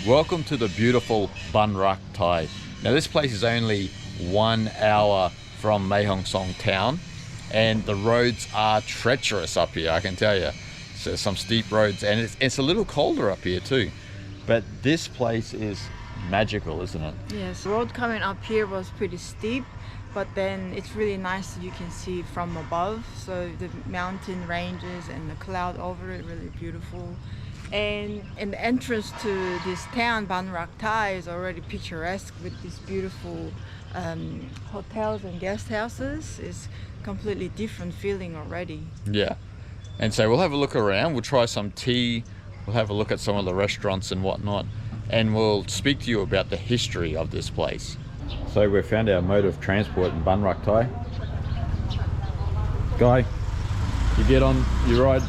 Welcome to the beautiful Ban Rak Thai. Now this place is only 1 hour from Mae Hong Son town, and the roads are treacherous up here, I can tell you. So some steep roads, and it's a little colder up here too. But this place is magical, isn't it? Yes, the road coming up here was pretty steep, but then it's really nice that you can see it from above. So the mountain ranges and the cloud over it, really beautiful. And the entrance to this town, Ban Rak Thai, is already picturesque with these beautiful hotels and guest houses. It's completely different feeling already. Yeah. And so we'll have a look around, we'll try some tea, we'll have a look at some of the restaurants and whatnot, and we'll speak to you about the history of this place. So we've found our mode of transport in Ban Rak Thai. Guy, you get on, you ride,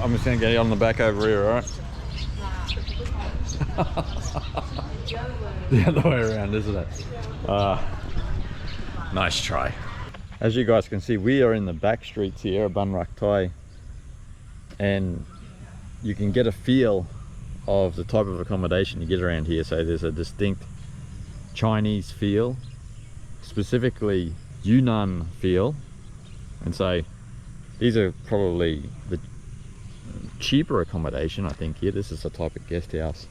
I'm just going to get you on the back over here, alright? The other way around, isn't it? Nice try. As you guys can see, we are in the back streets here of Ban Rak Thai, and you can get a feel of the type of accommodation you get around here. So there's a distinct Chinese feel, specifically Yunnan feel, and so these are probably the cheaper accommodation, I think. Here, this is a type of guest house.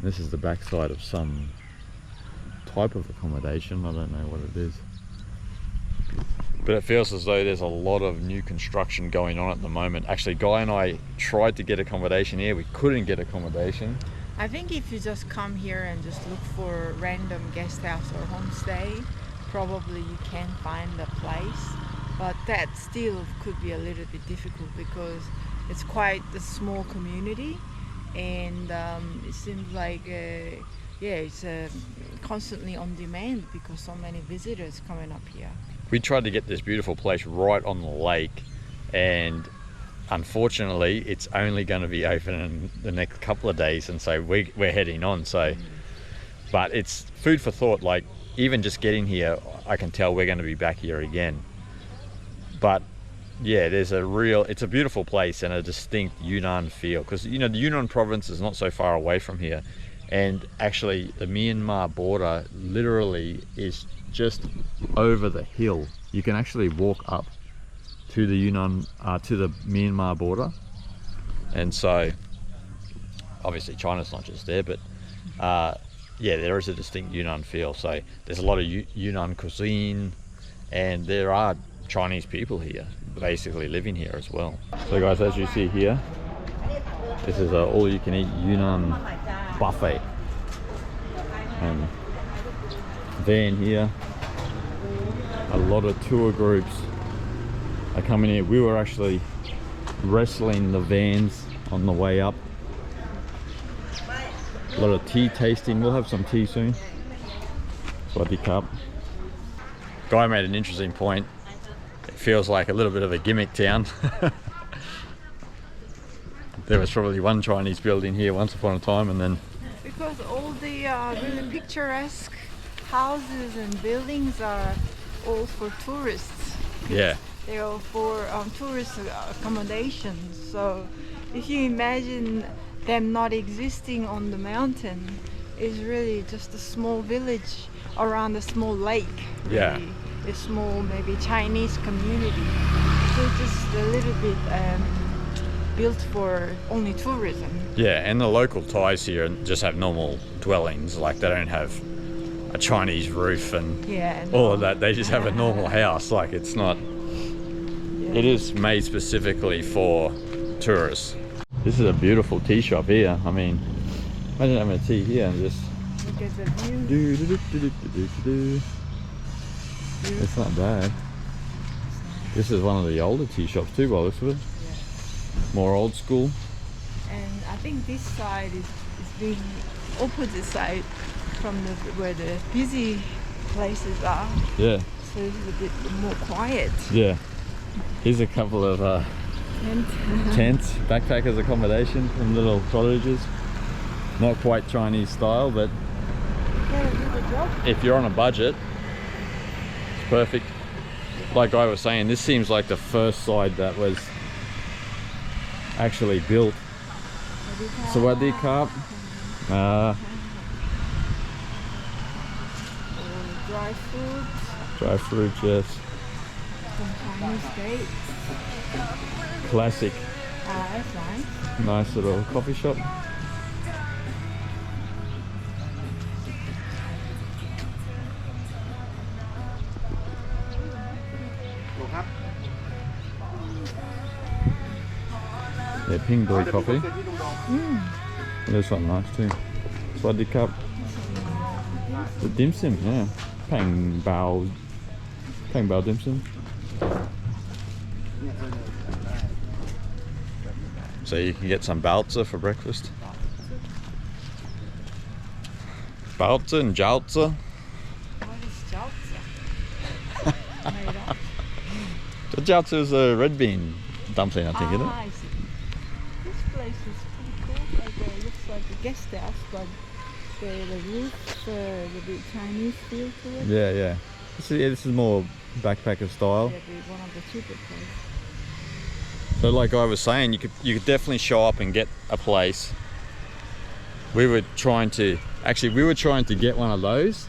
This is the backside of some type of accommodation. I don't know what it is, but it feels as though there's a lot of new construction going on at the moment. Actually, Guy and I tried to get accommodation here. We couldn't get accommodation. I think if you just come here and just look for a random guest house or homestay, probably you can find a place, but that still could be a little bit difficult because it's quite a small community, and it seems like it's constantly on demand because so many visitors coming up here. We tried to get this beautiful place right on the lake, and unfortunately it's only going to be open in the next couple of days, and so we're heading on. So but it's food for thought. Like, even just getting here, I can tell we're going to be back here again. But yeah, it's a beautiful place and a distinct Yunnan feel, because you know the Yunnan province is not so far away from here, and actually the Myanmar border literally is just over the hill. You can actually walk up to the Yunnan, to the Myanmar border, and so obviously China's not just there, but yeah, there is a distinct Yunnan feel. So there's a lot of Yunnan cuisine, and there are Chinese people here basically living here as well. So guys, as you see here, this is a all-you-can-eat Yunnan buffet, and van here, a lot of tour groups are coming here. We were actually wrestling the vans on the way up. A lot of tea tasting. We'll have some tea soon. Swadee cup. Guy made an interesting point. It feels like a little bit of a gimmick town. There was probably one Chinese building here once upon a time, and then because all the really picturesque houses and buildings are all for tourists. yeah, They're all for tourist accommodations. So if you imagine them not existing on the mountain, it's really just a small village around a small lake. Really. Yeah. A small, maybe Chinese community. So just a little bit built for only tourism. yeah, and the local Thais here just have normal dwellings. Like, they don't have a Chinese roof and all of that. They just have a normal house. Like, it's not. Yeah. It is made specifically for tourists. This is a beautiful tea shop here. I mean, imagine having a tea here and just Look at the view. It's not bad. This is one of the older tea shops too, by the looks of it. Yeah. More old school. And I think this side is being opposite side from where the busy places are. Yeah. So it's a bit more quiet. Yeah. Here's a couple of tents, backpackers accommodation from little cottages. Not quite Chinese style, but Yeah, do the job. if you're on a budget, it's perfect. Like I was saying, this seems like the first side that was actually built. Swadee Cup. Ah, Dry fruit, dry fruit, yes. some Chinese dates. Classic. That's nice. Nice little coffee shop. Yeah, ping doi coffee. This one nice too. Swaddy cup. The dim sum, yeah. Pang bao dim sum. So you can get some baozi for breakfast. Baozi and jiaozi. What is jiaozi? Made up. The jiaozi is a red bean dumpling, I think, isn't it? I see. This place is pretty cool. Like, looks like a guest house, but the roof, the big Chinese feel to it. Yeah, yeah. This is more backpacker style. Yeah, be one of the cheaper places. So like I was saying, you could definitely show up and get a place. We were trying to get one of those.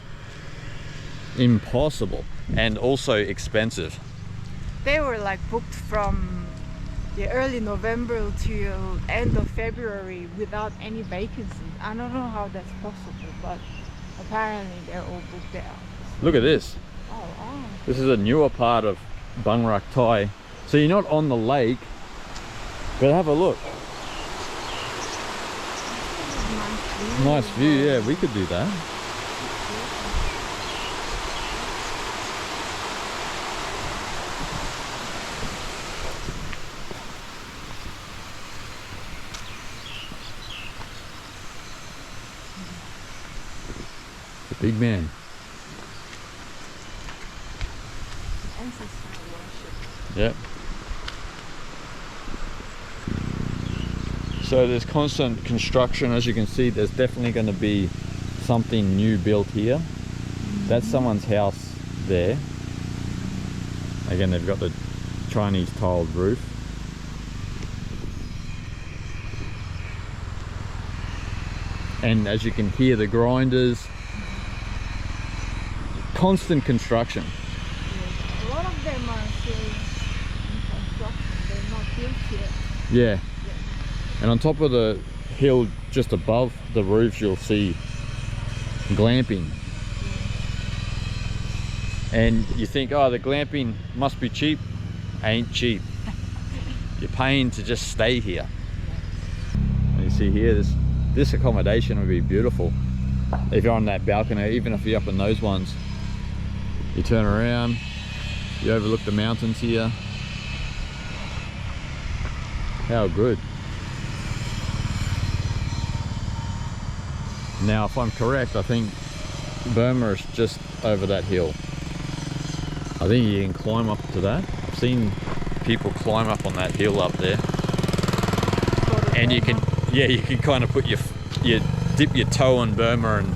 Impossible, and also expensive. They were like booked from the early November till end of February without any vacancies. I don't know how that's possible, but apparently they're all booked out. Look at this. Oh, wow. This is a newer part of Ban Rak Thai. So you're not on the lake, but have a look. Nice view, yeah, we could do that. The big man. Yep. So there's constant construction. As you can see, there's definitely going to be something new built here. That's someone's house there. Again, they've got the Chinese tiled roof. And as you can hear, the grinders. Constant construction. A lot of them are still in construction. They're not built yet. Yeah. And on top of the hill, just above the roofs, you'll see glamping. And you think, oh, the glamping must be cheap. Ain't cheap. You're paying to just stay here. And you see here, this accommodation would be beautiful. If you're on that balcony, even if you're up in those ones, you turn around, you overlook the mountains here. How good. Now, if I'm correct, I think Burma is just over that hill. I think you can climb up to that. I've seen people climb up on that hill up there. And you can, yeah, you can kind of put you dip your toe in Burma and,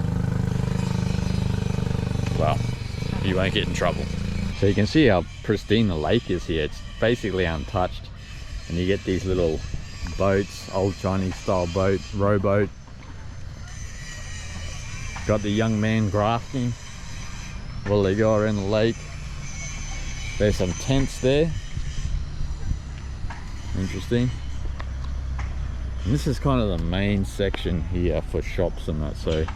well, you won't get in trouble. So you can see how pristine the lake is here. It's basically untouched. And you get these little boats, old Chinese style boat, rowboat. Got the young man grafting while they go around the lake. There's some tents there. Interesting. And this is kind of the main section here for shops and that. So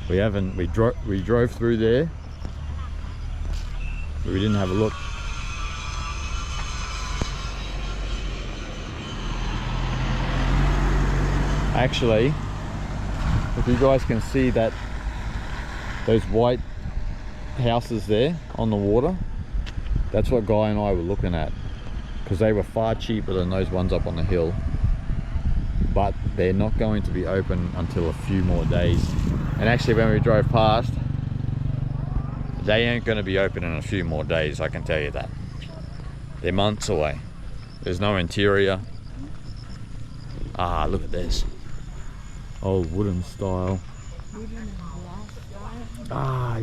we drove through there, but we didn't have a look. Actually, if you guys can see that, those white houses there on the water, that's what Guy and I were looking at, because they were far cheaper than those ones up on the hill, but they're not going to be open until a few more days. And actually, when we drove past, they ain't going to be open in a few more days, I can tell you that. They're months away. There's no interior. Ah, look at this. Old wooden style. Ah,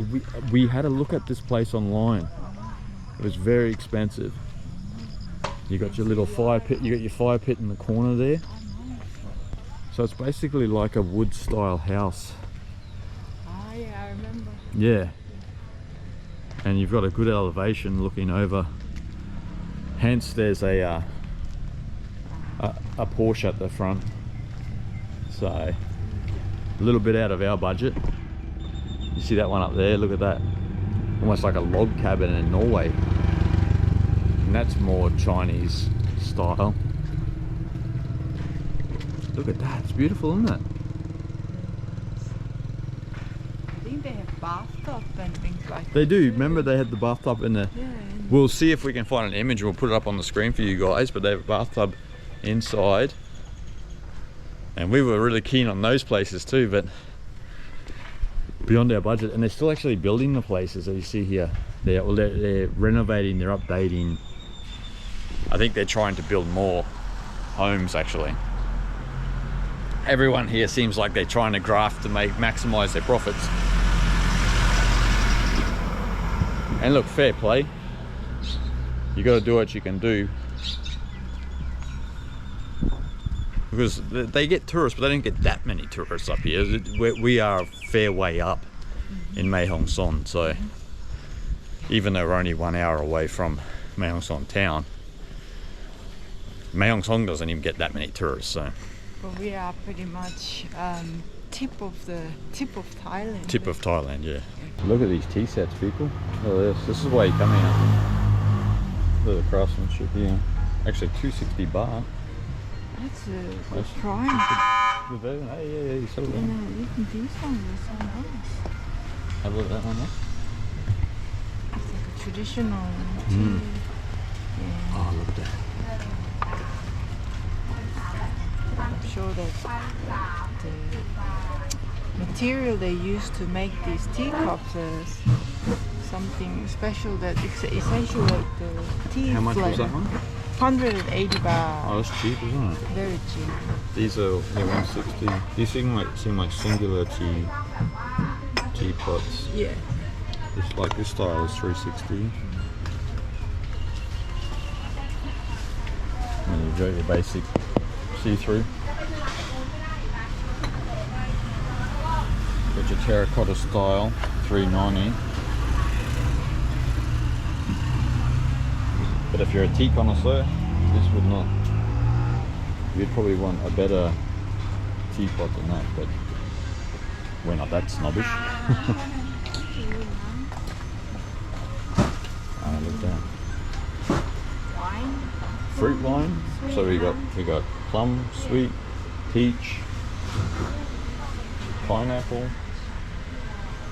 we had a look at this place online. It was very expensive. You got your little fire pit. You got your fire pit in the corner there. So it's basically like a wood style house. Ah, yeah, I remember. Yeah. And you've got a good elevation looking over. Hence there's a Porsche at the front. So a little bit out of our budget. You see that one up there? Look at that. Almost like a log cabin in Norway. And that's more Chinese style. Look at that, it's beautiful, isn't it? I think they have bathtub and things like that. They do. Remember they had the bathtub in the... Yeah. We'll see if we can find an image. We'll put it up on the screen for you guys. But they have a bathtub inside. And we were really keen on those places too, but beyond our budget. And they're still actually building the places that you see here. They're renovating, they're updating. I think they're trying to build more homes actually. Everyone here seems like they're trying to graft to maximize their profits. And look, fair play. You got to do what you can do. Because they get tourists, but they don't get that many tourists up here. We are a fair way up in Mae Hong Son, so even though we're only 1 hour away from Mae Hong Son town, Mae Hong Son doesn't even get that many tourists. So. But we are pretty much tip of Thailand. Tip of Thailand, yeah. Look at these tea sets, people. Look at this. This is why you come here. Look at the craftsmanship here. Actually, 260 baht. That's a try. Good version. Hey, yeah, you settle You down. know, even these ones are so nice. Have a look at that one there. It's like a traditional tea. Mm. Yeah. Oh, look at that. I'm sure that the material they use to make these teacups is something special that it's essential like the tea How much was flavor. that one? 180 baht. Oh, that's cheap, isn't it? Very cheap. These are 160. These seem like singular teapots. Yeah. It's like this style is 360. And you've got your basic see-through. Got your terracotta style, 390. But if you're a tea connoisseur, this would not. You'd probably want a better teapot than that, but we're not that snobbish. Look at that. Wine. Fruit wine. So we got plum, sweet, peach, pineapple,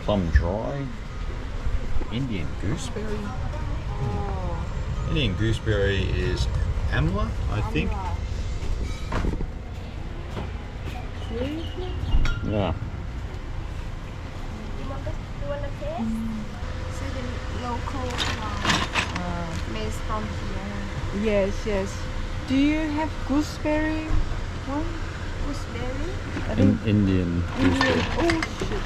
plum dry, Indian gooseberry. Oh. Indian gooseberry is amla, I think. Seriously? Yeah. So the local made from here. Yes, yes. Do you have gooseberry one? Gooseberry. I think Indian gooseberry. Oh shit.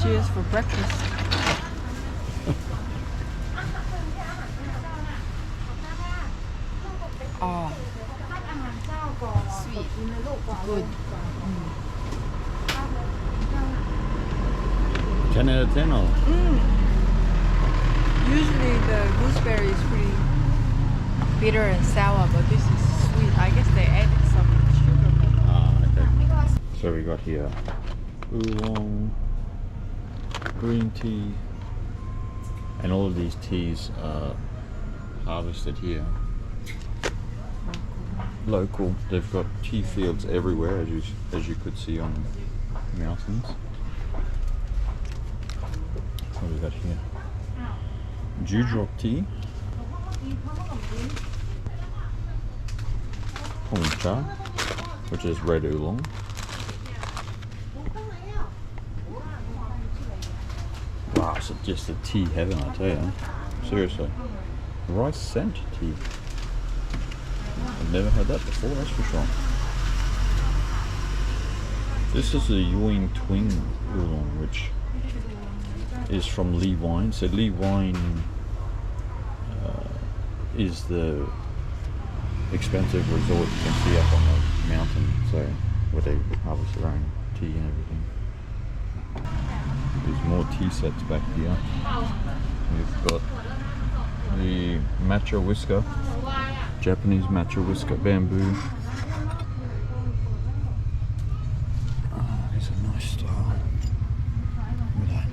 Cheers for breakfast. Oh, Sweet. good. 10 out of 10 or? Usually the gooseberry is pretty bitter and sour, but this is sweet. I guess they added some sugar. Ah, okay. So we got here oolong, green tea, and all of these teas are harvested here. Local. They've got tea fields everywhere, as you could see on the mountains. What do we got here? Dewdrop tea, Hong cha, which is red oolong. Wow, it's just a tea heaven, I tell you. Seriously. Rice scent tea. I've never had that before, that's for sure. This is a Yuen Twing oolong, which is from Lee Wine. So Lee Wine is the expensive resort you can see up on the mountain, so where they harvest their own tea and everything. There's more tea sets back here. We've got the matcha whisker, Japanese matcha whisker, bamboo. These are nice style. Look at that.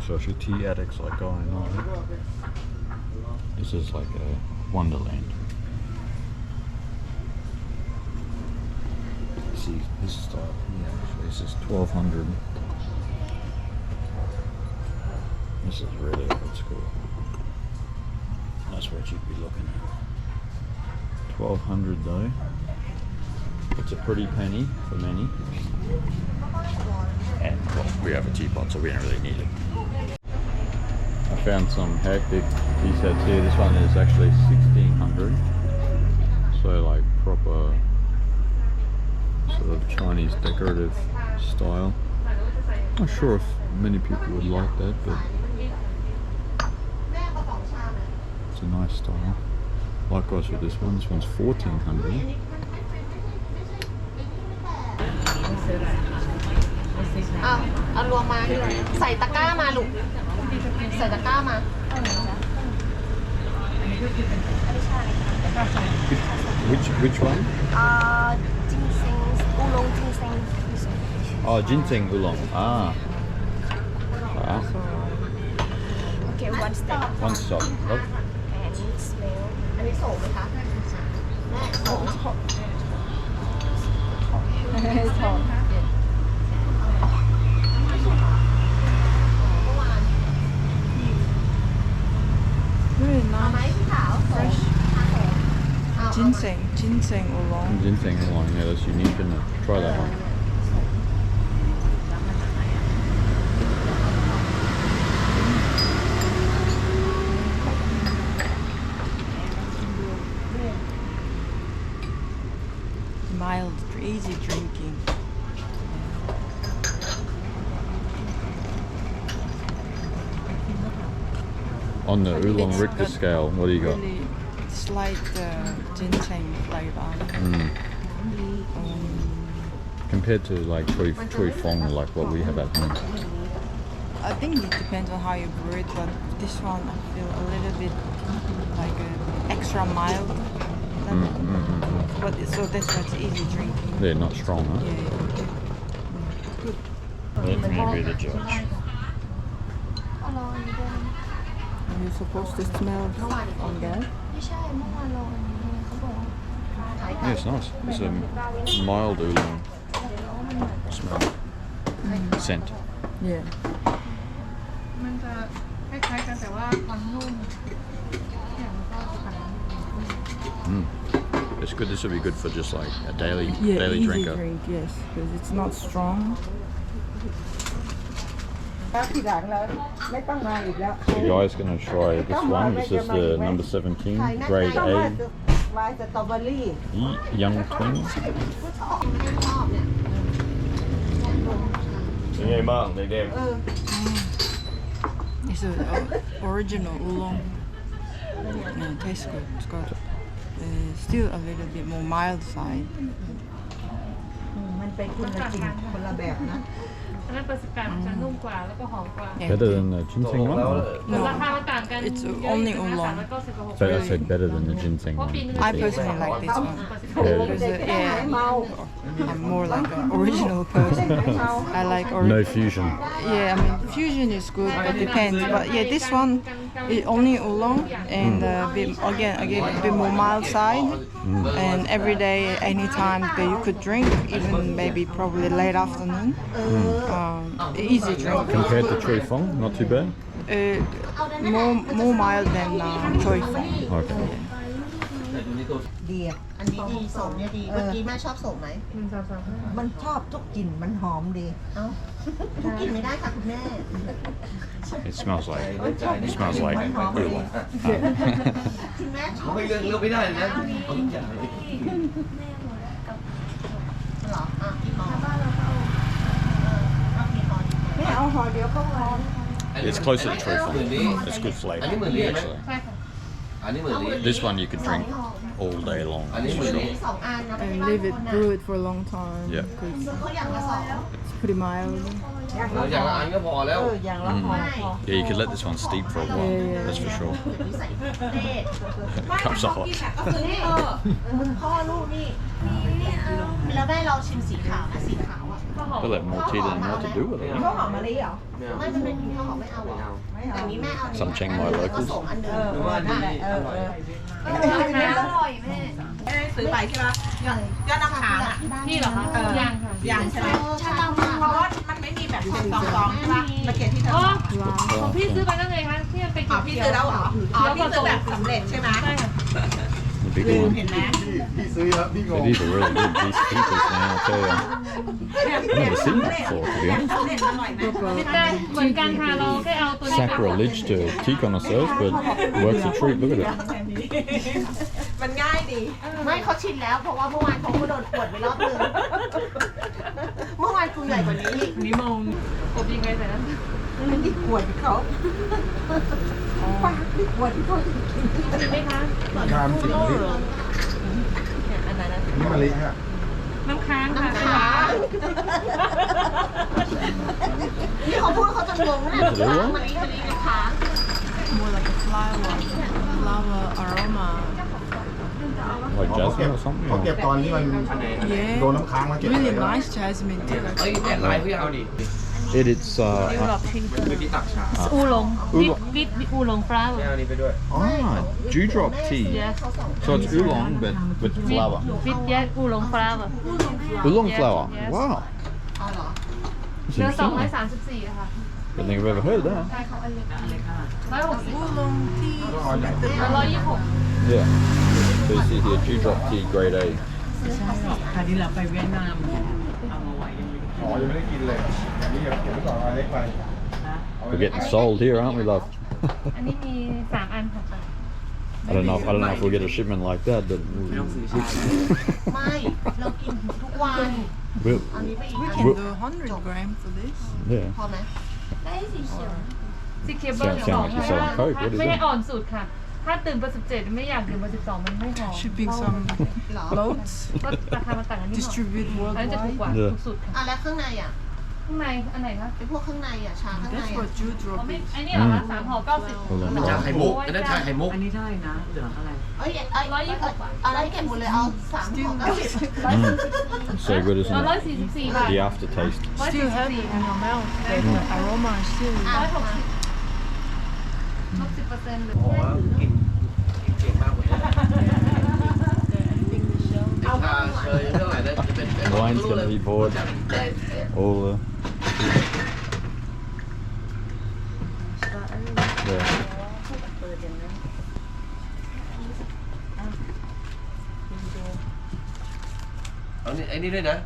So if you're tea addicts like I know, this is like a wonderland. See this style here, so this is 1200. This is really old school. That's what you'd be looking at. 1200 though. It's a pretty penny for many. And well, we have a teapot, so we don't really need it. I found some hectic tea sets here. This one is actually 1600. So like proper sort of Chinese decorative style. Not sure if many people would like that, but it's a nice style. Likewise with this one. This one's 1400. Which one? Ginseng, oolong ginseng. Oh, ginseng oolong. Ah. Okay, one step. One stop. Oh. And smell. อันนี้โสมไหมคะแม่โสม Really เอาไหม nice. พี่ขาวโสม Ginseng oolong. Ginseng oolong. Yeah, that's unique, isn't it? Try that one. Mild, easy drinking. On the oolong It's Richter got scale, what do you got? Really slight ginseng flavor. Compared to like Choi Fong, like what we have at home. I think it depends on how you brew it, but this one I feel a little bit like extra mild. But so that's why it's easy drinking. They're not strong, huh? Yeah. Good. Let me be the judge. อร่อยเดิม Are you supposed to smell on that? ไม่ใช่เมื่อวานลองอันนี้เขาบอกว่าขาย Yeah, it's nice. It's a mild oolong smell. Scent. Yeah. มันจะคล้ายๆกันแต่ว่าความนุ่มอย่างก็ต่าง It's good. This would be good for just like a daily Yeah, easy drinker. drink, yes, because it's not strong. So you guys gonna try this one. This is the number 17, grade A. Young Twin. เป็นไงบ้างเด็ก It's an original oolong. Yeah, tastes good. It's got still a little bit more mild side. ๆอันนั้นประสบการณ์จะนุ่มกว่าแล้วก็หอมกว่า Yeah. Better than the ginseng one? Or? ราคามันต่างกัน It's เยอะ only อยู่นะ oolong. 396 But I said better than the ginseng one. I personally like this one. Yeah. Because, I'm more like an original person. I like No original. fusion. Yeah, I mean fusion is good, but depends. But yeah, this one is only oolong and a bit more mild side. And every day, anytime that you could drink, even maybe probably late afternoon. Easy drink. Compared to Choi Fong, not too bad. More mild than Choi Fong. Okay. ดีอ่ะ อันนี้ดีโสมเนี่ยดี เมื่อกี้แม่ชอบโสมไหม มันชอบทุกกลิ่นมันหอมดี เอ้าทุกกินไม่ได้ค่ะคุณแม่ It smells like oolong. คุณแม่ชอบ ไม่เลือกไม่ได้นะเอาทุกอย่างเลย เหรออ่ะกี่ห่อ บ้านเราก็เอา เอากี่ห่อดี ไม่เอาห่อเดียวก็พอ It's closer to truffle. It's good อันนี้ flavour เหมือนนี่ไหม actually. ใช่ค่ะ อันนี้เหมือนนี่ This one you could drink all day long. อันนี้เหมือนนี่ สองอันนะ And leave it brew it for a long time. Yeah. Because เขาอย่างละสอง it's pretty mild. อย่างละอันก็พอแล้ว อย่างละห่อพอ Yeah, you could let this one steep for a while. That's for sure. นิสัยเด็ด Cups are hot. นี่พ่อลูกนี่แล้วแม่ลองชิมสีขาวนะสีขาวอ่ะ They'll have more tea than what to do with it. ข้าวหอมมะลิเหรอ ไม่มันเป็นข้าวหอมไม่เอาหรอแต่นี้แม่เอา Some Chiang Mai locals. ผสมอันเดิม หรือว่านี่ เออ อร่อยแม่ ซื้อไปใช่ไหมยอดน้ำค้างอ่ะ นี่เหรอคะยังค่ะ ยังใช่ไหม ใช่ เพราะว่ามันไม่มีแบบเป็นซองๆใช่ปะมาเก็บที่เธอ Wow. ของพี่ซื้อไปแล้วไงคะที่มันเป็นพี่ซื้อแล้วเหรออ๋อพี่ซื้อแบบสำเร็จใช่ไหมใช่ค่ะ The big one. เห็นไหม These are really good decent peoples now, I'll tell you. I've never seen that before, to be honest. เหมือนกันค่ะเราแค่เอาตัวนี้ Sacrilege to tea connoisseurs, but works a treat. Look at it. มันง่ายดี ไม่เขาชินแล้วเพราะว่าเมื่อวานเขาก็โดนขวดไปรอบนึงเมื่อวานกูใหญ่กว่านี้ นี่มองอบยังไงแต่นั้น มันที่ขวดเขาปากที่ขวดที่เขาจะกิน ดีไหมคะ คามจริงนี่นี่มะลิฮะ น้ำค้างค่ะ ขานี่เขาพูดเขาจะงงนะมันนี้นะคะ More like a flower aroma. Like jasmine or something? เขาเก็บ Or? ตอนที่มัน Yeah. โดนน้ำค้างมาเก็บ Really nice jasmine too. เอ้ยแต่ลายพี่เอาดิ It's อูหลง Oolong. วิดอูหลงฟลาว เอานี้ไปด้วย Ah, dewdrop tea. So it's oolong, but with flour. วิดแยกอูหลงฟลาว Oolong flour. Yes. Wow. อ๋อเหรอ That's เดือน interesting. 234ค่ะ Don't think I've ever heard of that. 160 Oolong tea. 126 Yeah. So you see here, dewdrop tea, grade A. คราวนี้เราไปเวียดนาม อ๋อยังไม่ได้กินเลยอันนี้เดี๋ยวเก็บไว้ก่อนเอาเล็กไป We're getting sold here, aren't we, love? อันนี้มี3อันค่ะ I don't know if we'll get a shipment like that, but ไม่เรากินทุกวัน we'll, อันนี้ไปอีก We อัน can do 100 grams for this. yeah. พอไหม ได้สีเขียว สีเคเบิล Sound like you're selling Coke. What is ไม่ให้ that? อ่อนสุดค่ะ ถ้าตื่นเบอร์17ไม่อยากดื่มเบอร์12มันไม่หอม Shipping some เหรอ loads. ก็ราคามันต่างกันนิดหน่อย Distribute อันนี้จะถูกกว่า worldwide. ถูกสุดค่ะ อ่ะแล้วข้างในอ่ะ ข้างในอันไหนคะ ไอ้พวกข้างในอ่ะชาข้างใน That's อ่ะ what dewdrop ไม่ is. อันนี้เหรอคะ3ห่อ90 Oolong ชา flour. ไข่มุกอันนั้นชาไข่มุก อันนี้เท่าไหร่นะเหลืองอะไร เอ้ยอะไรเก็บหมดเลยเอา3ห่อ90 So good, isn't it? 144 บาท The aftertaste. Still have it in your mouth. The aroma is still. ลด10%เลย โอ้โหกินเก่งมากเลยชาเคยเท่าไหร่นะจะเป็น Wine's gonna be poured. All the. Yeah. เอานี่ไอ้นี่ด้วยนะ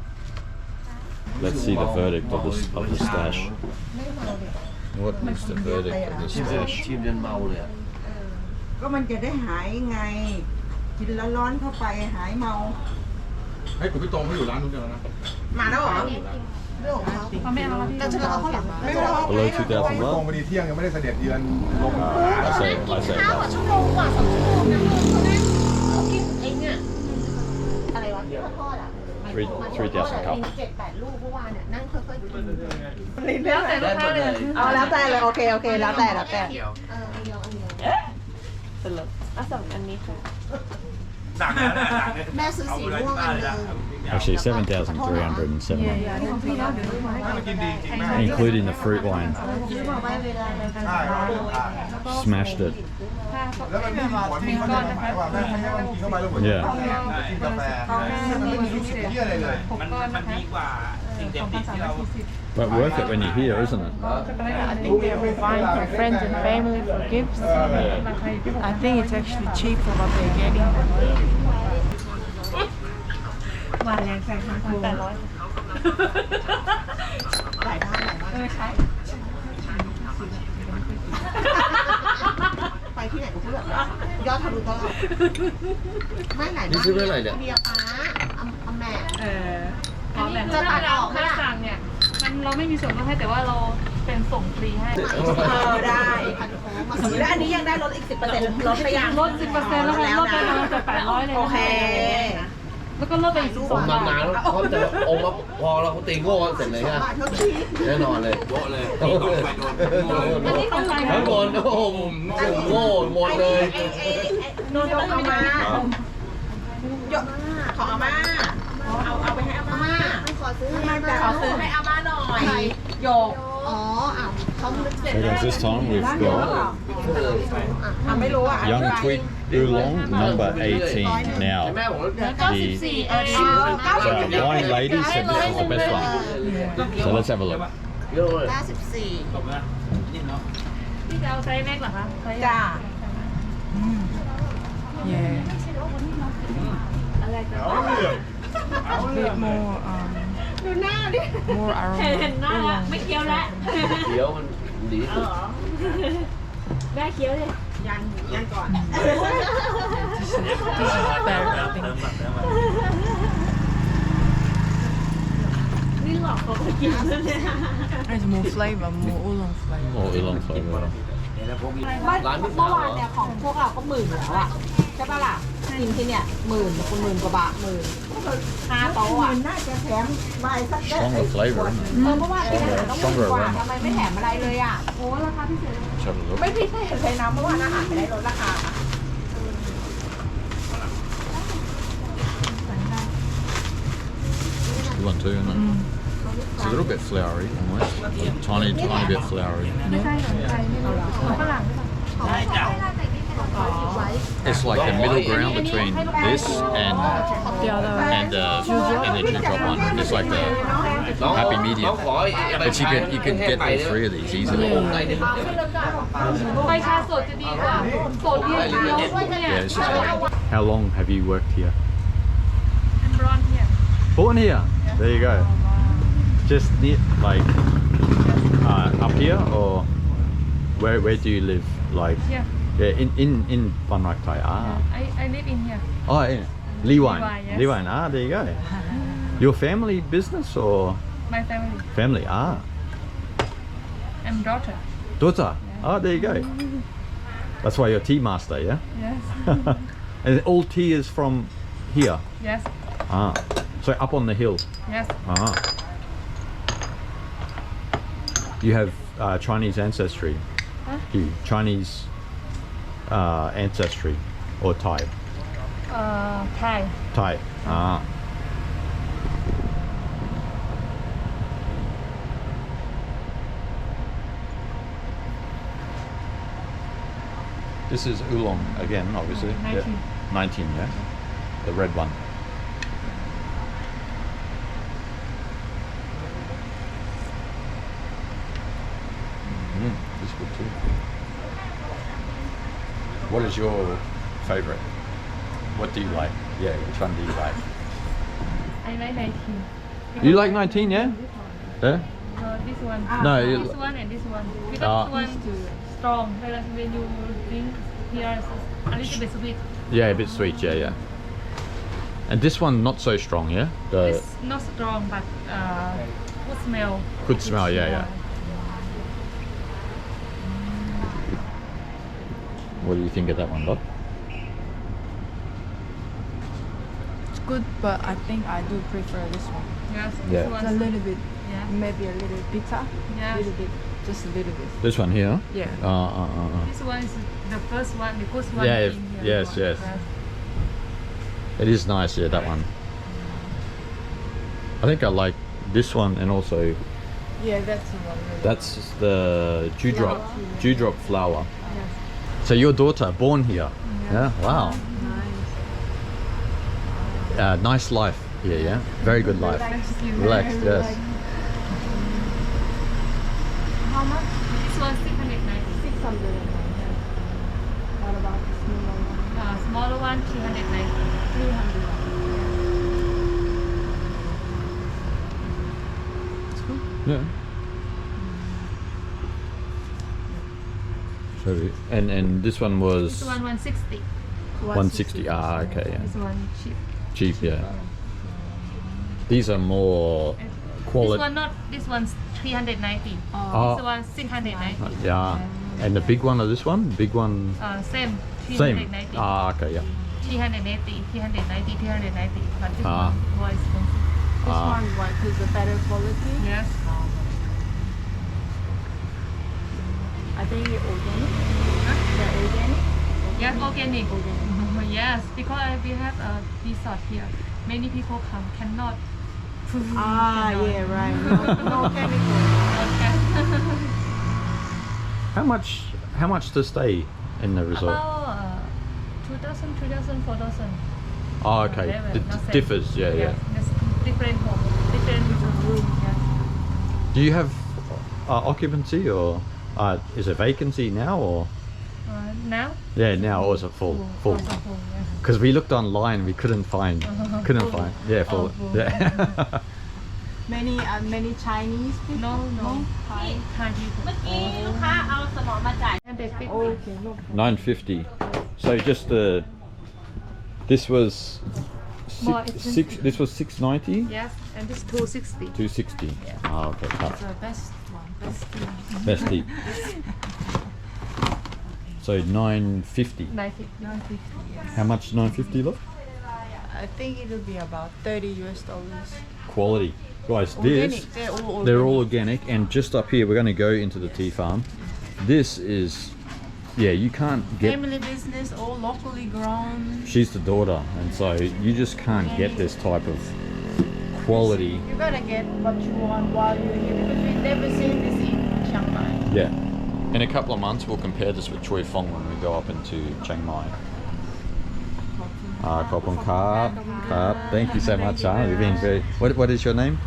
Let's see the verdict of the stash. What is the verdict of the ชิม stash? จนเมาเลยอ่ะ ก็มันจะได้หายไง กินแล้วร้อนเข้าไปหายเมา ให้คุณพี่ตรงเขาอยู่ร้านนู้นกันแล้วนะ มาแล้วเหรอ เรื่องของเขา พ่อแม่เอามาที่ แต่ฉันเอาข้างหลังไม่เอา Below 2,000 พี่ตรง baht? พอดีเที่ยงยังไม่ได้เสด็จเยือนลง I say ข้าวกว่า that. ชั่วโมงกว่า2 ชั่วโมงนะเขาแม่เขากินเองอ่ะอะไรวะที่เขาทอดอ่ะ 3,000 cup. 7-8 ลูกเมื่อวานเนี่ยนั่งค่อยๆกิน แล้วแต่ลูกค้าเลย เอาแล้วแต่เลยโอเคแล้วแต่ อันเดียวอันเดียวแม่ซื้อสีม่วงอันหนึง Actually, 7,370, Yeah, I don't think I do. มันกินดีจริงมาก including the fruit wine. ซื้อมาไว้เวลาในการ ใช่ครับ Smashed it. แล้วมันมีหมอนมีเขาจะหมายว่าแม่ให้มันกินเข้าไปแล้วเหมือน Yeah. กินกาแฟมันไม่มีรู้สึกเยี่ยอะไรเลย 6 ก้อนนะคะ ใ 2,340 But worth it when you're here, isn't it? I think they're buying for friends and family for gifts. I think it's actually cheap for what they're getting. มาแรงแซงทางโค้ง800 หลายด้านหลายด้านใช่ไปที่ไหนก็พูดแบบยอดทะลุตลอดไม่หลายด้าน นี่ซื้อไว้อะไรเนี่ย เบียร์ป้าอำแม่ อันนี้จะตัดออกถ้าสั่งเนี่ยมันเราไม่มีส่วนลดให้แต่ว่าเราเป็นส่งฟรีให้ ได้พันโค้งมาแล้วอันนี้ยังได้ลดอีก 10%ลดไปยัง ลด 10%แล้วค่ะลดไปประมาณจะ800เลย โอเค แล้วก็ลดไปอีก ผม 2 บาท นานๆแล้วเขาจะองค์มาพอเราเขาตีโง่กันเสร็จเลยฮะแน่นอนเลยโง่เลย อันนี้ของใคร ทั้ คะ งหมดโอ้โหโง่หมดเลย โนโดเอามาของอาม่าเอาไปให้อาม่าขอซื้อให้อาม่าหน่อยโยกอ๋อเขาเสร็จ So guys, this time we've got ไม่รู้อ่ะ Young Twig Oolong number 18. Now, แม่ผม the wine lady said this was the best one. So let's have a look. เยอะเลย พี่จะเอาไซส์เล็กเหรอคะไซส์ จ้า Yeah. A bit more ดูหน้าดิ more เห็น aroma. หน้าแล้วไม่เคี้ยวแล้ว เดี๋ยวมันดีสุด แม่เคี้ยวเลย ยังก่อน This is better, I think. นี่หลอกเขาไปกินแล้วเนี่ย It's more flavor, more oolong flavor. Oh, oolong flavour. เมื่อวานเนี่ยของพวกเราก็10,000แล้วอ่ะใช่ป่ะล่ะกินที่เนี่ย10,000 กว่าบาท5โต๊ะอ่ะน่าจะแถมใบสัก Stronger flavour, isn't it? เมื่อวานกินอาหารต้อง10,000 กว่าทำไมไม่แถมอะไรเลยอ่ะ โอ้ราคาพิเศษ Let's have a look. ไม่พิเศษเลยนะเมื่อวานอาหารไม่ได้ลดราคา Good one too, isn't it? It's a little bit floury, almost. Tiny bit floury. ไม่ใช่ของไทยไม่รู้ของฝรั่งหรือเปล่า It's like the middle ground between this and The other and the dewdrop one. It's like the happy medium. But you can get all three of these easily. ใบชาสดจะดีกว่าสดดีเคี้ยวด้วยเนี่ย Yeah, it's just like, how long have you worked here? and brown here Born here. There you go. Just near, like up here, or where do you live? Like here in Ban Rak Thai. Ah. I live in here Oh, yeah. Liwan. Liwan, yes. Liwan. Ah, there you go. Your family business or my family family? Ah, and daughter daughter. Oh, there you go. That's why you're tea master, yeah. yes And all tea is from here. yes Ah, so up on the hill. yes Ah. You have Chinese ancestry. Huh? You Chinese ancestry or Thai? Thai Thai. Ah. This is oolong again, obviously. 19. 19, yeah. The red one. This good too. What is your favorite? What do you like? Yeah, which one do you like? I like 19 You like 19, yeah? Yeah? this one No, you- this one and this one because Ah. this one strong when you drink here it's a little bit sweet Yeah, a bit sweet, yeah. And this one not so strong, yeah? The it's not strong but good smell good smell, yeah. What do you think of that one, Bob? It's good, but I think I do prefer this one. yes Yeah. this It's a one little bit, yeah maybe a little bitter. yeah Little bit, just a little bit. This one here? Yeah. this one is the first one the good one Yeah, in here. yes. It is nice, yeah, that one. I think I like this one and also Yeah, that's the one. Really. that's the dewdrop flower. So your daughter born here? Yeah. Wow. Nice. Nice life. Yeah. Very good life. Relaxed, yes. How much? This one 690. 600. What about the smaller one? Smaller one 390. 300. Yeah. So, and this one was This one 160. 160. Ah, okay, yeah. This one cheap. Cheap, yeah. These are more This quality. one not. This one's 390. Oh. This one 690. Yeah. And the big one or this one? Big one? Same. Same. 390. Ah, okay, yeah. 380, 390, 390. But this Ah. one more expensive. This one what is a better quality? Yes. I think it's organic. They're organic. Yes, organic. Yes, because we have a resort here. Many people cannot. Cannot. Yeah, right. No chemical. Okay. How much to stay in the resort? About 2,000, 3,000, 4,000. Oh, okay. Level, not same. Differs, yeah. There's different home, different room. Yes. Do you have occupancy or is it vacancy now or? Now? Yeah, now or is it full? Full. Also full, yes. Because we looked online, we couldn't find. Yeah, full. Yeah. Many Chinese people. No. Thai people. Okay, no. 950. So just this was More this was 690. Yes, and this 260. 260. Oh, okay. It's the best one. Best heat. So 950. 950. 950. Yes. How much 950 look? I think it'll be about $30. Quality. Guys, Organic. They're all organic. they're all organic, and just up here we're going to go into the tea farm. This is, yeah, you can't get. Family business, all locally grown. She's the daughter, and so you just can't get this type of quality. You gotta get what you want while you're here because we've never seen this in Chiang Mai. Yeah. In a couple of months, we'll compare this with Choi Fong when we go up into Chiang Mai. Kopong Kap. Thank you so much. You've been very. What is your name?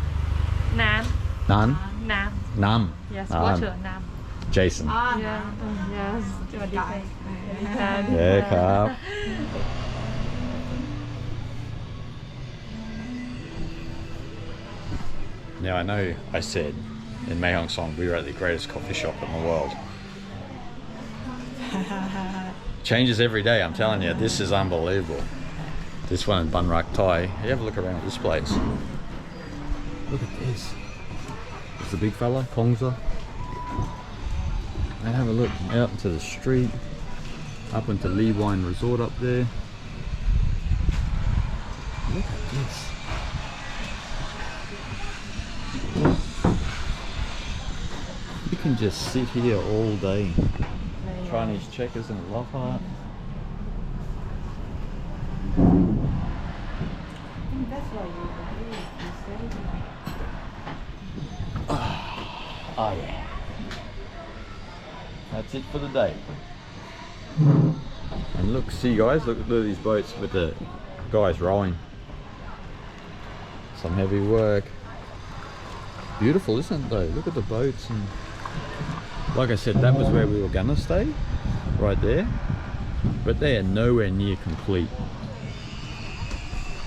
Nam. Nan. Nam. Nam. Yes, Nam. water. Nam. Jason. Yeah. Yes. สวัสดีค่ะ Yeah, Kap. Now I know I said in Mae Hong Son we were at the greatest coffee shop in the world. Changes every day, I'm telling you. This is unbelievable. This one in Ban Rak Thai. You have a look around at this place. Look at this. It's the big fella, Kongza. And have a look out into the street, up into Lee Wine Resort up there. Look at this. You can just sit here all day. Chinese checkers and love heart. That's why you Oh yeah. That's it for the day. And look, see guys, look at these boats with the guys rowing. Some heavy work. Beautiful, isn't it though? Look at the boats, and like I said, that was where we were gonna stay, right there. But they are nowhere near complete.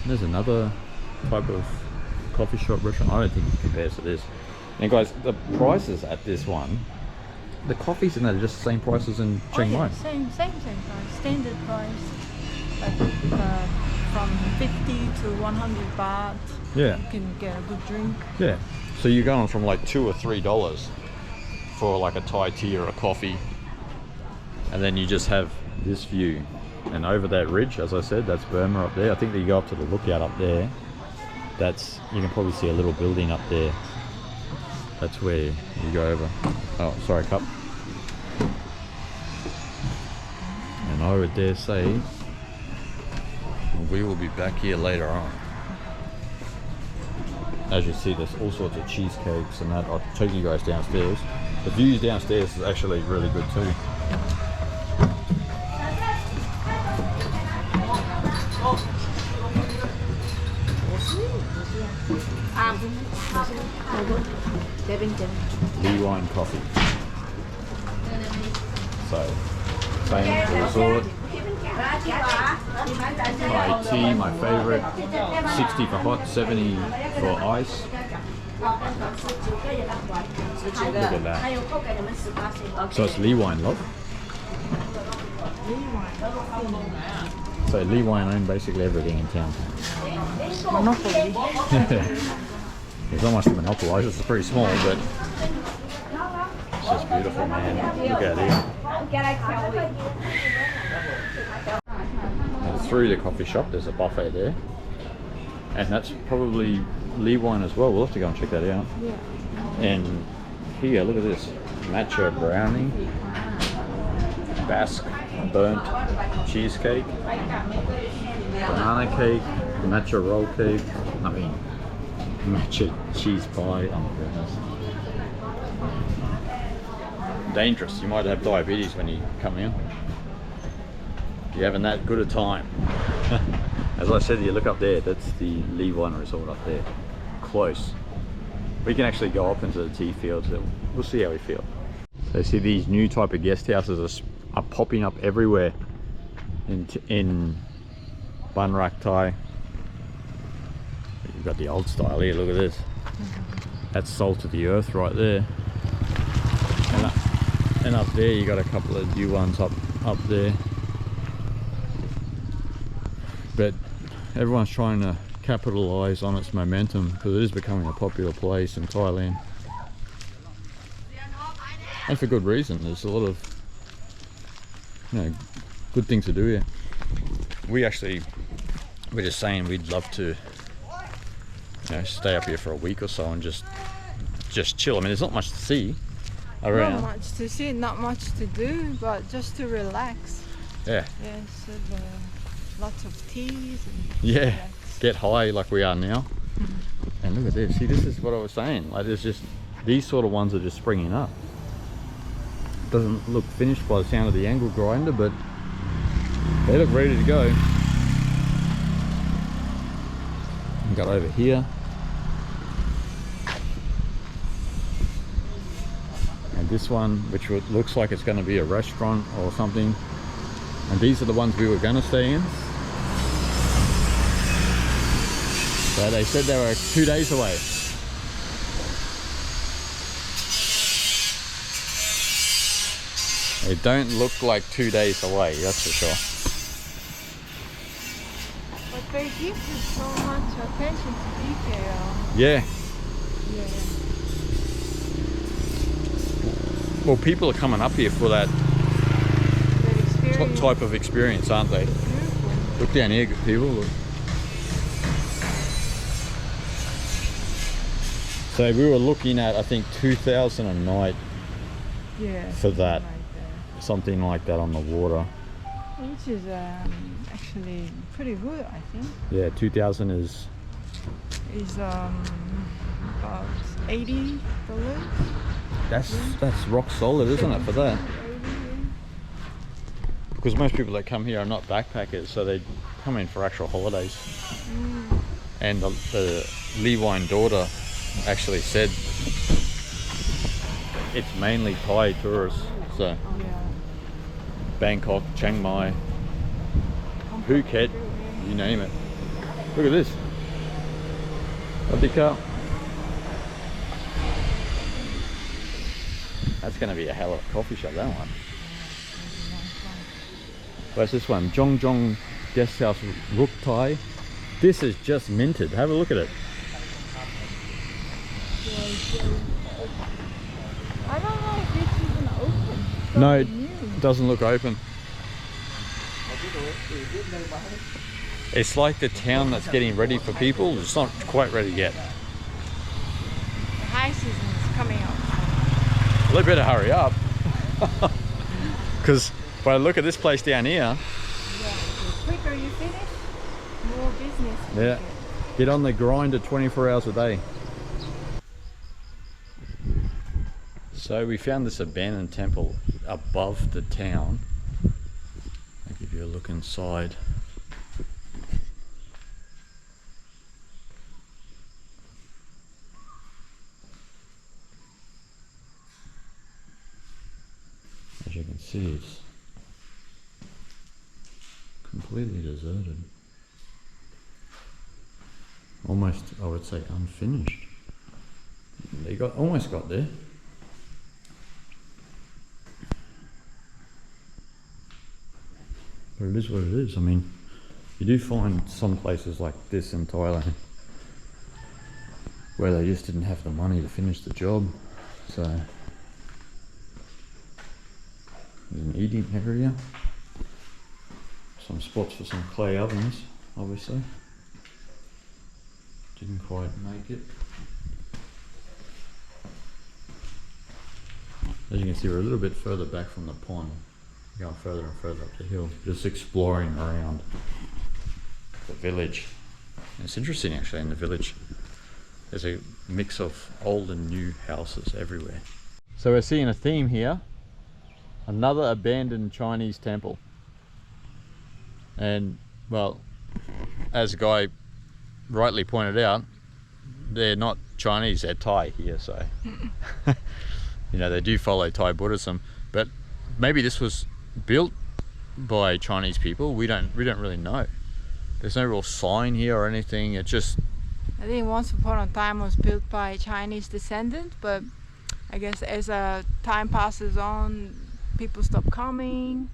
There's another type of coffee shop restaurant. I don't think it compares to this. And guys, the prices at this one, the coffees in there are just the same prices in Chiang Mai. Same price, standard price. Like from 50 to 100 baht. Yeah. You can get a good drink. Yeah. So you're going from like $2 or $3 for like a Thai tea or a coffee, and then you just have this view. And over that ridge, as I said, that's Burma up there. I think that you go up to the lookout up there. That's, you can probably see a little building up there. That's where you go over. Oh, sorry, cup. And I would dare say we will be back here later on. As you see, there's all sorts of cheesecakes and that. I'll take you guys downstairs. The views downstairs is actually really good too. Lee Wine coffee. So, same resort. Thai tea, my favorite. 60 for hot, 70 for ice. Look at that. So it's Lee Wine, love. So Lee Wine own basically everything in town. Monopoly. It's almost a monopolise, it's pretty small, but it's just beautiful, man. Look at it. Now, through the coffee shop, there's a buffet there. And that's probably Lee Wine as well. We'll have to go and check that out. Yeah. And here, look at this. Matcha brownie. Basque burnt cheesecake. Banana cake. Matcha roll cake. I mean, matcha cheese pie. Oh my goodness. Dangerous. You might have diabetes when you come here. You're having that good a time. As I said, you look up there, that's the Lee Wine Resort up there. Close. We can actually go up into the tea fields. We'll see how we feel. So see, these new type of guest houses are popping up everywhere in Ban Rak Thai. You've got the old style here, look at this. That's salt of the earth right there. And up there you got a couple of new ones up there. But everyone's trying to capitalize on its momentum because it is becoming a popular place in Thailand. And for good reason. There's a lot of, good things to do here. We're just saying we'd love to stay up here for a week or so and just chill. I mean, there's not much to see around. Not much to see, not much to do, but just to relax. Yeah. Yeah, so lots of teas and yeah, get high like we are now. And look at this. See, this is what I was saying. Like, there's just these sort of ones are just springing up. Doesn't look finished by the sound of the angle grinder, but they look ready to go. We got over here. And this one, which looks like it's going to be a restaurant or something. And these are the ones we were going to stay in. So they said they were 2 days away. They don't look like 2 days away, that's for sure. But they give you so much attention to detail. Yeah. Yeah. Well, people are coming up here for that type of experience, aren't they? Beautiful. Look down here, people. Look. So we were looking at, I think, 2,000 a night for that. Something like that on the water. Which is actually pretty good, I think. Yeah, 2,000 is about $80. That's rock solid, isn't it, for that? Because most people that come here are not backpackers, so they come in for actual holidays. And the Lee Wine daughter actually said it's mainly Thai tourists. So Bangkok, Chiang Mai, Phuket, you name it. Look at this. Adhika. That's going to be a hell of a coffee shop, that one. Where's this one? Jong Jong Guest House Rak Thai. This is just minted. Have a look at it. I don't know if it's even open. No, it doesn't look open. It's like the town that's getting ready for people. It's not quite ready yet. The high season is coming up. Well, they better hurry up. Because if I look at this place down here. Yeah, the quicker you finish, more business. Yeah. Get on the grinder 24 hours a day. So we found this abandoned temple above the town. I'll give you a look inside. can see it's completely deserted. Almost, I would say, unfinished. They almost got there. But it is what it is. I mean, you do find some places like this in Thailand where they just didn't have the money to finish the job. So there's an eating area, some spots for some clay ovens, obviously. Didn't quite make it. As you can see, we're a little bit further back from the pond, going further and further up the hill, just exploring around the village. And it's interesting actually in the village. There's a mix of old and new houses everywhere. So we're seeing a theme here. Another abandoned Chinese temple. And well, as a guy rightly pointed out, they're not Chinese, they're Thai here, so you know, they do follow Thai Buddhism, but maybe this was built by Chinese people. We don't really know. There's no real sign here or anything. It just, I think once upon a time was built by Chinese descendants, but I guess as time passes on, people stop coming.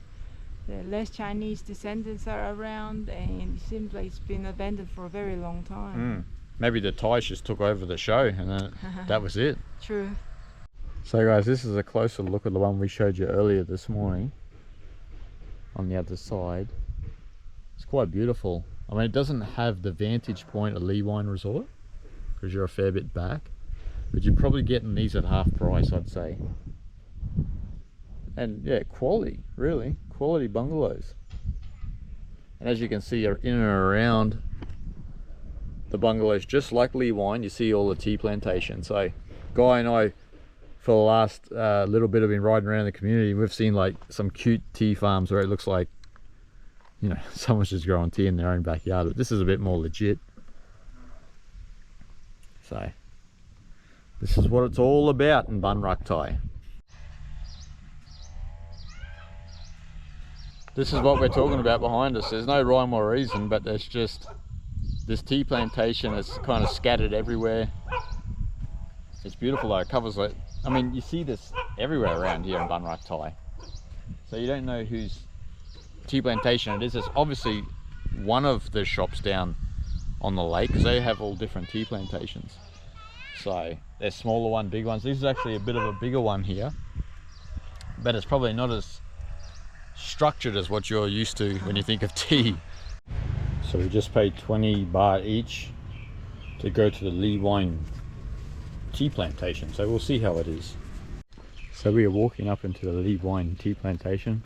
There are less Chinese descendants are around, and it seems like it's been abandoned for a very long time. Maybe the Thais just took over the show and then that was it. True. So guys, this is a closer look at the one we showed you earlier this morning on the other side. It's quite beautiful. I mean, it doesn't have the vantage point of Lee Wine Resort because you're a fair bit back, but you're probably getting these at half price, I'd say. And yeah, quality, really, quality bungalows. And as you can see, in and around the bungalows, just like Lee Wine, you see all the tea plantation. So Guy and I, for the last little bit, have been riding around the community. We've seen like some cute tea farms where it looks like, you know, someone's just growing tea in their own backyard, but this is a bit more legit. So this is what it's all about in Ban Rak Thai. This is what we're talking about behind us. There's no rhyme or reason, but there's just this tea plantation that's kind of scattered everywhere. It's beautiful though. It covers it. I mean, you see this everywhere around here in Ban Rak Thai. So you don't know whose tea plantation it is. It's obviously one of the shops down on the lake because they have all different tea plantations. So there's smaller one, big ones. This is actually a bit of a bigger one here, but it's probably not as structured as what you're used to when you think of tea. So we just paid 20 baht each to go to the Lee Wine Tea Plantation, so we'll see how it is. So we are walking up into the Lee Wine Tea Plantation.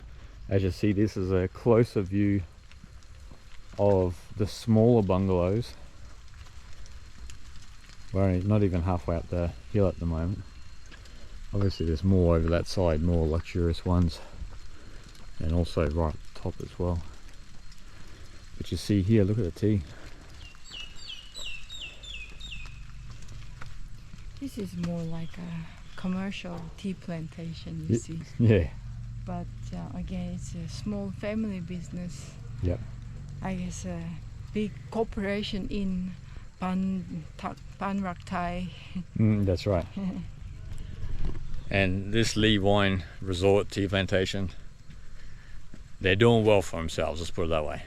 As you see, this is a closer view of the smaller bungalows. We're only not even halfway up the hill at the moment. Obviously there's more over that side, more luxurious ones, and also right at the top as well. But you see here, look at the tea. This is more like a commercial tea plantation, you see. Yeah. But again, it's a small family business. Yep. I guess a big corporation in Ban Rak Thai. That's right. And this Lee Wine Resort Tea Plantation, they're doing well for themselves, let's put it that way.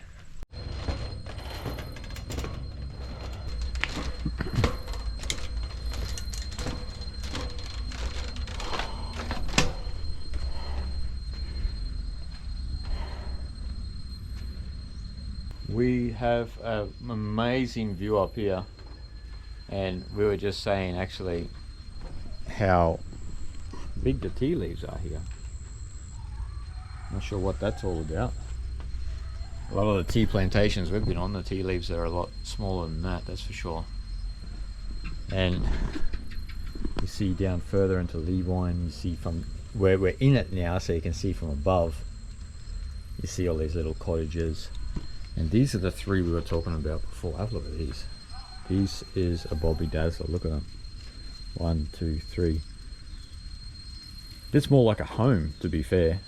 We have an amazing view up here, and we were just saying actually how big the tea leaves are here. Not sure what that's all about. A lot of the tea plantations we've been on, the tea leaves are a lot smaller than that, that's for sure. And you see down further into Lee Wine, you see from where we're in it now, so you can see from above, you see all these little cottages. And these are the three we were talking about before. Have a look at these. These is a Bobby Dazzler. Look at them. 1, 2, 3. It's more like a home, to be fair.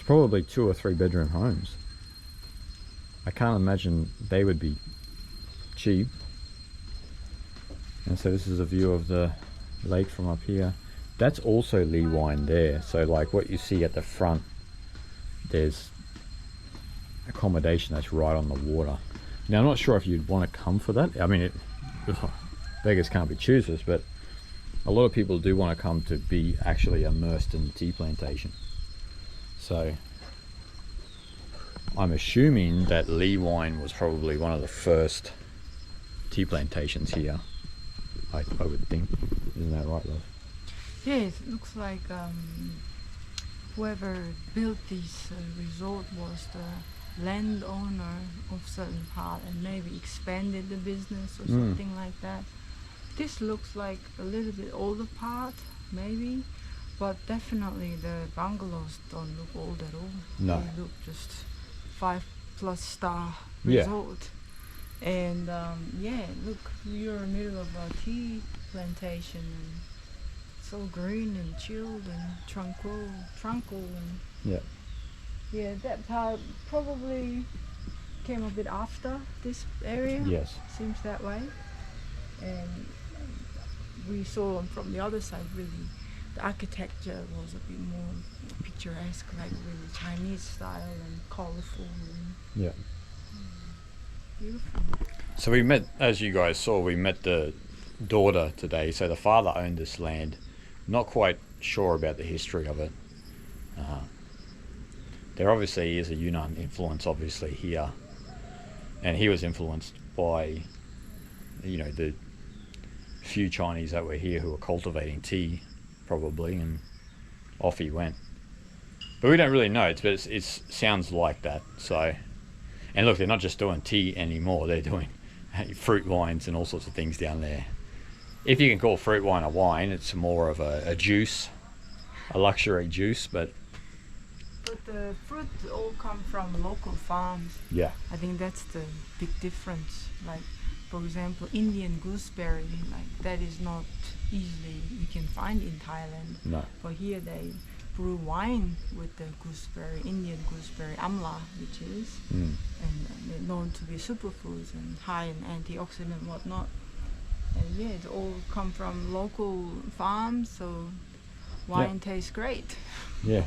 probably 2 or 3 bedroom homes. I can't imagine they would be cheap. And so this is a view of the lake from up here. That's also Lee wine there. So like what you see at the front, there's accommodation that's right on the water. Now I'm not sure if you'd want to come for that. I mean, beggars can't be choosers, but a lot of people do want to come to be actually immersed in the tea plantation. So I'm assuming that Lee wine was probably one of the first tea plantations here. I would think. Isn't that right, love? Yeah, it looks like whoever built this resort was the landowner of certain part and maybe expanded the business or something like that. This looks like a little bit older part, maybe, but definitely the bungalows don't look old at all. No. They look just 5+ star Yeah. resort. And yeah, look, you're in the middle of a tea plantation and so green and chilled and tranquil and Yeah. yeah, that part probably came a bit after this area. Yes. Seems that way. And we saw from the other side, really, the architecture was a bit more picturesque, like really Chinese style and colorful and Yeah. beautiful. So we met, as you guys saw, we met the daughter today. So the father owned this land. Not quite sure about the history of it. There obviously is a Yunnan influence, obviously, here. And he was influenced by, you know, the few Chinese that were here who were cultivating tea, probably, and off he went. But we don't really know, but it sounds like that. So, and look, they're not just doing tea anymore, they're doing fruit wines and all sorts of things down there. If you can call fruit wine a wine, it's more of a juice, a luxury juice, but the fruit all come from local farms. yeah. I think that's the big difference. Like, for example, Indian gooseberry, like that is not easily you can find in Thailand. No. But here they brew wine with the gooseberry, Indian gooseberry amla, which is, and they're known to be superfoods and high in antioxidant and whatnot. And yeah, it all come from local farms, so wine tastes great. Yeah.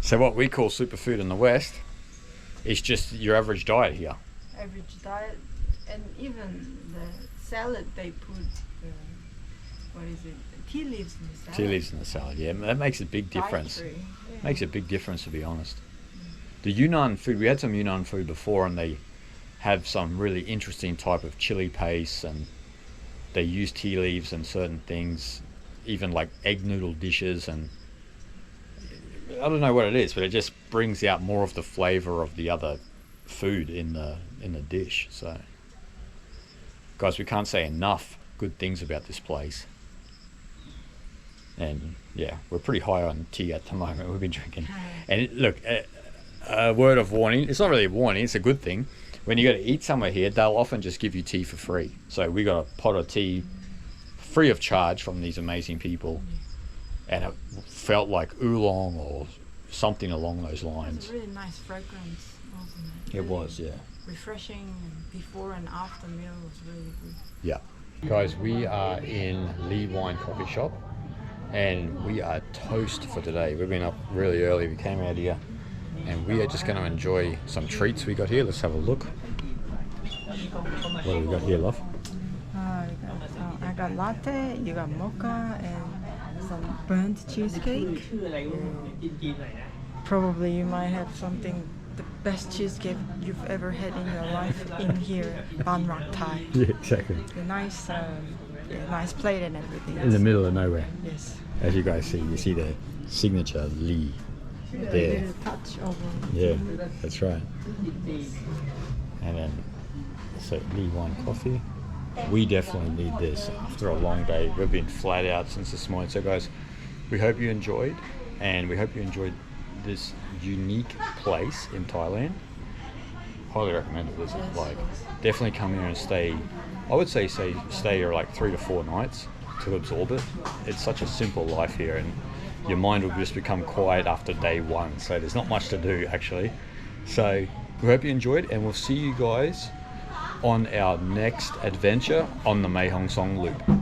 So what we call superfood in the West is just your average diet here. Average diet, and even the salad they put, what is it, tea leaves in the salad. Tea leaves in the salad, yeah. That makes a big difference. Dietary, yeah. Makes a big difference, to be honest. The Yunnan food, we had some Yunnan food before, and they have some really interesting type of chili paste, and they use tea leaves and certain things, even like egg noodle dishes, and I don't know what it is, but it just brings out more of the flavor of the other food in the dish. So guys, we can't say enough good things about this place. And yeah, we're pretty high on tea at the moment. We've been drinking. And look, a word of warning, it's not really a warning, it's a good thing. When you go to eat somewhere here, they'll often just give you tea for free. So we got a pot of tea free of charge from these amazing people. And it felt like oolong or something along those It was lines. a really nice fragrance, wasn't it? It was, yeah. Refreshing, and before and after meal was really good. Yeah. Guys, we are in Lee Wine Coffee Shop and we are toast for today. We've been up really early. We came out here and we are just going to enjoy some treats we got here. Let's have a look. What do we got here, love? I got latte, you got mocha, and some burnt cheesecake. Probably you might have something, the best cheesecake you've ever had in your life in here, Ban Rak Thai. Yeah, exactly. The nice plate and everything. In the middle of nowhere. Yes. As you guys see, you see the signature Lee there. Little touch over. Yeah, that's right. And then, so Lee Wine Coffee. We definitely need this after a long day. We've been flat out since this morning. So guys, we hope you enjoyed, and we hope you enjoyed this unique place in Thailand. Highly recommend it. Visit. Like, definitely come here and stay. I would say stay here like 3 to 4 nights to absorb it. It's such a simple life here, and your mind will just become quiet after day one. So there's not much to do actually. So we hope you enjoyed, and we'll see you guys on our next adventure on the Mae Hong Son Loop.